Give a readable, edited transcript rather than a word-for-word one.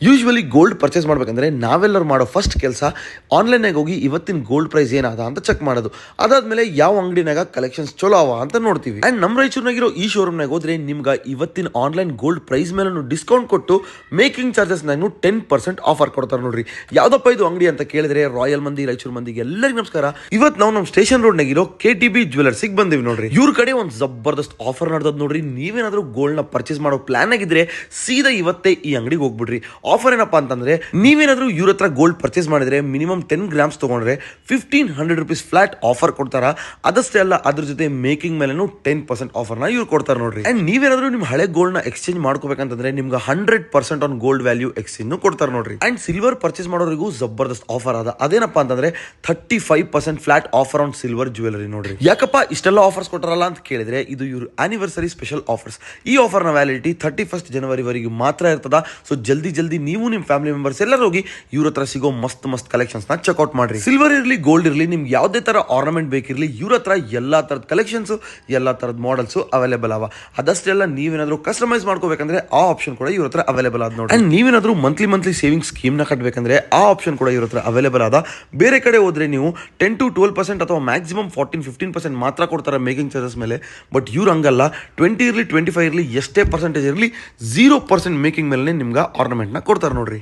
Usually gold purchase ಮಾಡಬೇಕಂದ್ರೆ ನಾವೆಲ್ಲರೂ ಮಾಡೋ ಫಸ್ಟ್ ಕೆಲಸ ಆನ್ಲೈನಾಗ ಹೋಗಿ ಇವತ್ತಿನ ಗೋಲ್ಡ್ ಪ್ರೈಸ್ ಏನಾದ ಅಂತ ಚೆಕ್ ಮಾಡೋದು. ಅದಾದ್ಮೇಲೆ ಯಾವ ಅಂಗಡಿನಾಗ ಕಲೆಕ್ಷನ್ಸ್ ಚಲೋ ಅವ ಅಂತ ನೋಡ್ತೀವಿ. ಅಂಡ್ ನಮ್ಮ ರಾಯಚೂರಿನಾಗಿರೋ ಈ ಶೋರೂಮ್ನಾಗ ಹೋದ್ರೆ ನಿಮ್ಗೆ ಇವತ್ತಿನ ಆನ್ಲೈನ್ ಗೋಲ್ಡ್ ಪ್ರೈಸ್ ಮೇಲೆ ಡಿಸ್ಕೌಂಟ್ ಕೊಟ್ಟು ಮೇಕಿಂಗ್ ಚಾರ್ಜಸ್ ನಾಗ 10% ಆಫರ್ ಕೊಡ್ತಾರೆ ನೋಡ್ರಿ. ಯಾವ್ದಪ್ಪ ಇದು ಅಂಗಡಿ ಅಂತ ಕೇಳಿದ್ರೆ ರಾಯಲ್ ಮಂದಿ ರಾಯಚೂರು ಮಂದಿಗೆ ಎಲ್ಲರಿಗೂ ನಮಸ್ಕಾರ. ಇವತ್ತು ನಾವು ನಮ್ಮ ಸ್ಟೇಷನ್ ರೋಡ್ ನಾಗಿರೋ KTB ಜ್ಯುವೆಲರ್ಸ್ ಬಂದಿವಿ ನೋಡ್ರಿ. ಇವ್ರ ಕಡೆ ಒಂದು ಜಬರ್ದಸ್ತ್ ಆಫರ್ ನಡೆದ್ ನೋಡ್ರಿ. ನೀವೇನಾದ್ರೂ ಗೋಲ್ಡ್ ನ ಪರ್ಚೇಸ್ ಮಾಡೋ ಪ್ಲಾನ್ ಆಗಿದ್ರೆ ಸೀದಾ ಇವತ್ತೇ ಈ ಅಂಗಡಿಗೆ ಹೋಗ್ಬಿಡ್ರಿ. ಆಫರ್ ಏನಪ್ಪಾ ಅಂತಂದ್ರೆ ನೀವೇನಾದ್ರೂ ಇವ್ರ ಹತ್ರ ಗೋಲ್ಡ್ ಪರ್ಚೇಸ್ ಮಾಡಿದ್ರೆ ಮಿನಿಮಮ್ 10 ಗ್ರಾಮ್ಸ್ ತಗೊಂಡ್ರೆ 1500 rupees ಫ್ಲಾಟ್ ಆಫರ್ ಕೊಡ್ತಾರ. ಅದಷ್ಟೇ ಅಲ್ಲ, ಅದ್ರ ಜೊತೆ ಮೇಕಿಂಗ್ ಮೇಲೆನೂ 10% ಆಫರ್ ನ ಇವ್ರು ಕೊಡ್ತಾರೆ ನೋಡ್ರಿ. ಅಂಡ್ ನೀವೇನಾದ್ರೂ ನಿಮ್ ಹಳೆ ಗೋಲ್ಡ್ ನ ಎಕ್ಸ್ಚೇಂಜ್ ಮಾಡ್ಕೋಬೇಕಂತಂದ್ರೆ ನಿಮ್ಗೆ 100% ಆನ್ ಗೋಲ್ಡ್ ವ್ಯಾಲ್ಯೂ ಎಕ್ಸ್ಚೇಂಜ್ ಕೊಡ್ತಾರೆ ನೋಡ್ರಿ. ಅಂಡ್ ಸಿಲ್ವರ್ ಪರ್ಚೇಸ್ ಮಾಡೋರಿಗೂ ಜಬರ್ದಸ್ತ್ ಆಫರ್ ಅದ. ಅದೇನಪ್ಪಾ ಅಂತಂದ್ರೆ 35% flat offer on silver jewellery ನೋಡ್ರಿ. ಯಾಕಪ್ಪ ಇಷ್ಟೆಲ್ಲ ಆಫರ್ಸ್ ಕೊಟ್ಟಾರಲ್ಲ ಅಂತ ಕೇಳಿದ್ರೆ ಇದು ಇವ್ರ ಆನಿವರ್ಸರಿ ಸ್ಪೆಷಲ್ ಆಫರ್ಸ್. ಈ ಆಫರ್ ನ ವ್ಯಾಲಿಡಿಟಿ 31st ಜನವರಿ ವರೆಗೂ ಮಾತ್ರ ಇರ್ತದ. ಸೊ ಜಲ್ದಿ ನೀವು ನಿಮ್ ಫ್ಯಾಮಿಲಿ ಮೆಂಬರ್ಸ್ ಎಲ್ಲರೂ ಹೋಗಿ ಇವ್ರ ಹತ್ರ ಸಿಗೋ ಮಸ್ತ್ ಕಲೆಕ್ಷನ್ಸ್ ನ ಚೆಕ್ಔಟ್ ಮಾಡ್ರಿ. ಸಿಲ್ವರ್ ಇರ್ಲಿ ಗೋಲ್ಡ್ ಇರ್ಲಿ ನಿಮ್ಗೆ ಯಾವ್ದೇ ತರ ಆರ್ನಮೆಂಟ್ ಬೇಕಿರ್ಲಿ ಇವ್ರ ಹತ್ರ ಎಲ್ಲಾ ತರದ ಕಲೆಕ್ಷನ್ಸ್ ಎಲ್ಲಾ ತರದ ಮಾಡೆಲ್ಸ್ ಅವೈಲೇಬಲ್ ಅವ. ಅದಷ್ಟೇ ಅಲ್ಲ, ನೀವೇನಾದ್ರೂ ಕಸ್ಟಮೈಸ್ ಮಾಡ್ಕೋಬೇಕಂದ್ರೆ ಆ ಆಪ್ಷನ್ ಕೂಡ ಇವ್ರ ಹತ್ರ ಅವೈಲೇಬಲ್ ಆದ ನೋಡಿ. ಅಂಡ್ ನೀವೇನಾದ್ರೂ ಮಂತ್ಲಿ ಸೇವಿಂಗ್ ಸ್ಕೀಮ್ ನ ಕಟ್ಟಬೇಕಂದ್ರೆ ಆ ಆಪ್ಷನ್ ಕೂಡ ಇವ್ರ ಹತ್ರ ಅವೈಲೇಬಲ್ ಆದ. ಬೇರೆ ಕಡೆ ಹೋದ್ರೆ ನೀವು 10 to 12% ಅಥವಾ ಮ್ಯಾಕ್ಸಿಮಮ್ 14-15% ಮಾತ್ರ ಕೊಡ್ತಾರೆ ಮೇಕಿಂಗ್ ಚಾರ್ಜಸ್ ಮೇಲೆ. ಬಟ್ ಇವ್ರು ಹಂಗಲ್ಲ, 20 ಇರ್ಲಿ 25 ಇರ್ಲಿ ಎಷ್ಟೇ ಪರ್ಸೆಂಟೇಜ್ ಇರಲಿ 0% ಮೇಕಿಂಗ್ ಮೇಲೆ ನಿಮ್ಗೆ ಆರ್ನಮೆಂಟ್ ನ ಕೊಡ್ತಾರೆ ನೋಡ್ರಿ.